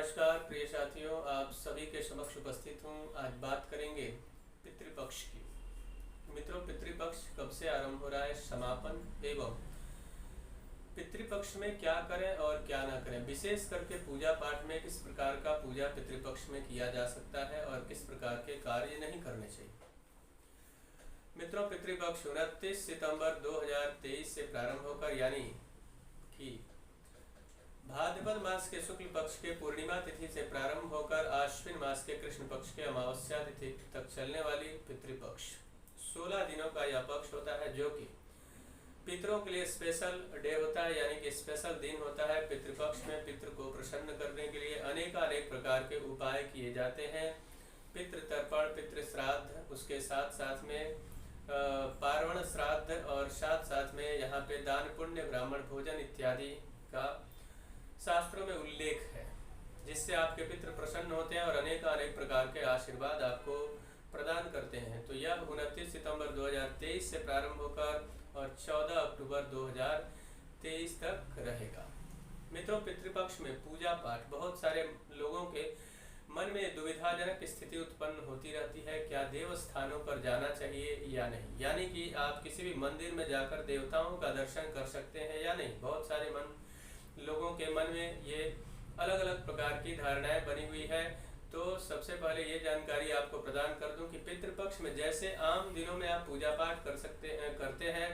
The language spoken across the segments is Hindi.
नमस्कार प्रिय साथियों, आप सभी के समक्ष उपस्थित हूँ। आज बात करेंगे पितृपक्ष की। मित्रों, पितृपक्ष कब से आरंभ हो रहा है, समापन एवं पितृपक्ष में क्या करें और क्या ना करें, विशेष करके पूजा पाठ में किस प्रकार का पूजा पितृपक्ष में किया जा सकता है और किस प्रकार के कार्य नहीं करने चाहिए। मित्रों, पितृपक्ष 29 सितंबर 2023 से प्रारंभ होकर यानी कि भाद्रपद मास के शुक्ल पक्ष के पूर्णिमा तिथि से प्रारंभ होकर आश्विन मास के कृष्ण पक्ष के अमावस्या तिथि तक चलने वाली पितृपक्ष 16 दिनों का यह पक्ष होता है, जो कि पितरों के लिए स्पेशल डे होता है, यानी कि स्पेशल दिन होता है। पितृपक्ष में पितृ को प्रसन्न करने के लिए अनेक प्रकार के उपाय किए जाते हैं। पितृ तर्पण, पितृ श्राद्ध, उसके साथ साथ में पार्वण श्राद्ध और साथ में यहाँ पे दान पुण्य, ब्राह्मण भोजन इत्यादि का शास्त्रों में उल्लेख है, जिससे आपके पितृ प्रसन्न होते हैं और अनेक प्रकार के आशीर्वाद आपको प्रदान करते हैं। तो यह 29 सितंबर 2023 से प्रारंभ होकर और 14 अक्टूबर 2023 तक रहेगा। मित्रों, पितृपक्ष में पूजा पाठ बहुत सारे लोगों के मन में दुविधाजनक स्थिति उत्पन्न होती रहती है, क्या देव स्थानों पर जाना चाहिए या नहीं, यानी कि आप किसी भी मंदिर में जाकर देवताओं का दर्शन कर सकते हैं या नहीं। बहुत सारे लोगों के मन में ये अलग अलग प्रकार की धारणाएं बनी हुई है। तो सबसे पहले ये जानकारी आपको प्रदान कर दूं कि पितृपक्ष में जैसे आम दिनों में आप पूजा पाठ करते हैं,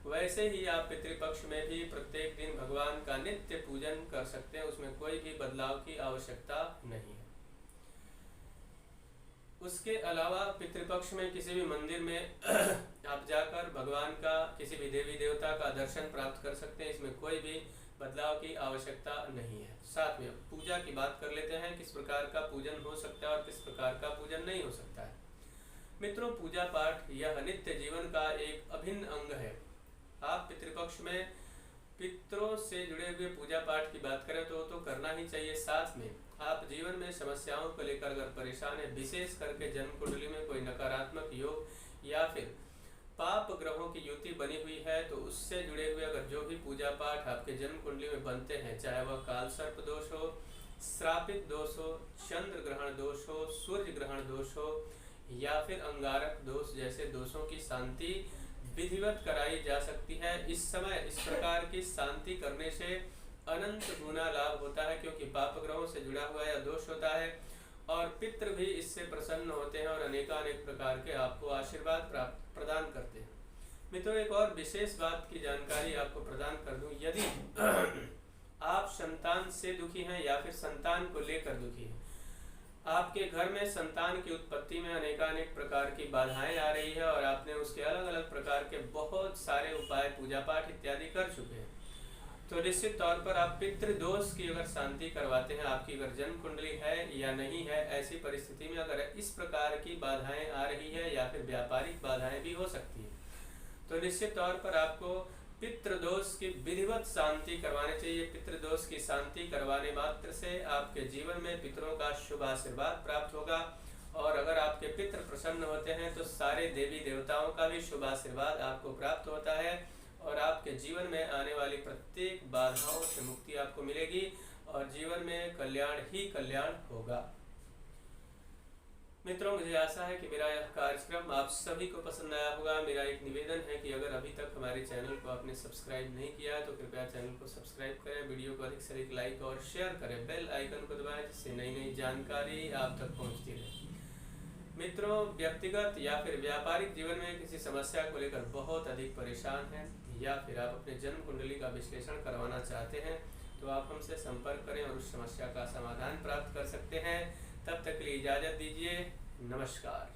वैसे ही आप पितृपक्ष में भी प्रत्येक दिन भगवान का नित्य पूजन कर सकते हैं। उसमें कोई भी बदलाव की आवश्यकता नहीं है। उसके अलावा पितृपक्ष में किसी भी मंदिर में आप जाकर भगवान का, किसी भी देवी देवता का दर्शन प्राप्त कर सकते हैं। इसमें कोई भी बदलाव की आवश्यकता नहीं है। साथ में पूजा की बात कर लेते हैं, किस प्रकार का पूजन हो सकता है और किस प्रकार का पूजन नहीं हो सकता है। मित्रों, पूजा पाठ यह नित्य जीवन का एक अभिन्न अंग है। आप पितृपक्ष में पितरों से जुड़े हुए पूजा पाठ की बात करें तो करना ही चाहिए। साथ में आप जीवन में समस्याओं को लेकर अगर परेशान है, विशेष करके जन्म कुंडली में कोई नकारात्मक योग या फिर पाप ग्रहों की युति बनी हुई है, तो उससे जुड़े हुए अगर जो भी पूजा पाठ आपके जन्म कुंडली में बनते हैं, चाहे वह काल सर्प दोष हो, श्रापित दोष हो, चंद्र ग्रहण दोष हो, सूर्य ग्रहण दोष हो या फिर अंगारक दोष जैसे दोषों की शांति विधिवत कराई जा सकती है। इस समय इस प्रकार की शांति करने से अनंत गुना लाभ होता है, क्योंकि पाप ग्रहों से जुड़ा हुआ यह दोष होता है और पितृ भी इससे प्रसन्न होते हैं और अनेक प्रकार के आपको आशीर्वाद प्रदान करते हैं। मित्रों, एक और विशेष बात की जानकारी आपको प्रदान कर दूं, यदि आप संतान से दुखी हैं या फिर संतान को लेकर दुखी हैं, आपके घर में संतान की उत्पत्ति में अनेक प्रकार की बाधाएं आ रही है और आपने उसके अलग प्रकार के बहुत सारे उपाय, पूजा पाठ इत्यादि कर चुके हैं, तो निश्चित तौर पर आप पितृदोष की अगर शांति करवाते हैं, आपकी अगर जन्म कुंडली है या नहीं है, ऐसी परिस्थिति में अगर इस प्रकार की बाधाएं आ रही है या फिर व्यापारिक बाधाएं भी हो सकती है, तो निश्चित तौर पर आपको पितृदोष की विधिवत शांति करवानी चाहिए। पितृदोष की शांति करवाने मात्र से आपके जीवन में पितरों का शुभ आशीर्वाद प्राप्त होगा और अगर आपके पितृ प्रसन्न होते हैं तो सारे देवी देवताओं का भी शुभ आशीर्वाद आपको प्राप्त होता है और आपके जीवन में आने वाली प्रत्येक बाधाओं से मुक्ति आपको मिलेगी और जीवन में कल्याण ही कल्याण होगा। मित्रों, मुझे आशा है कि मेरा यह कार्यक्रम आप सभी को पसंद आया होगा। मेरा एक निवेदन है कि अगर अभी तक हमारे चैनल को आपने सब्सक्राइब नहीं किया है तो कृपया चैनल को सब्सक्राइब करें, वीडियो को अधिक से अधिक लाइक और शेयर करें, बेल आइकन को दबाएं जिससे नई जानकारी आप तक पहुँचती रहे। मित्रों, व्यक्तिगत या फिर व्यापारिक जीवन में किसी समस्या को लेकर बहुत अधिक परेशान हैं या फिर आप अपने जन्म कुंडली का विश्लेषण करवाना चाहते हैं, तो आप हमसे संपर्क करें और उस समस्या का समाधान प्राप्त कर सकते हैं। तब तक के लिए इजाज़त दीजिए। नमस्कार।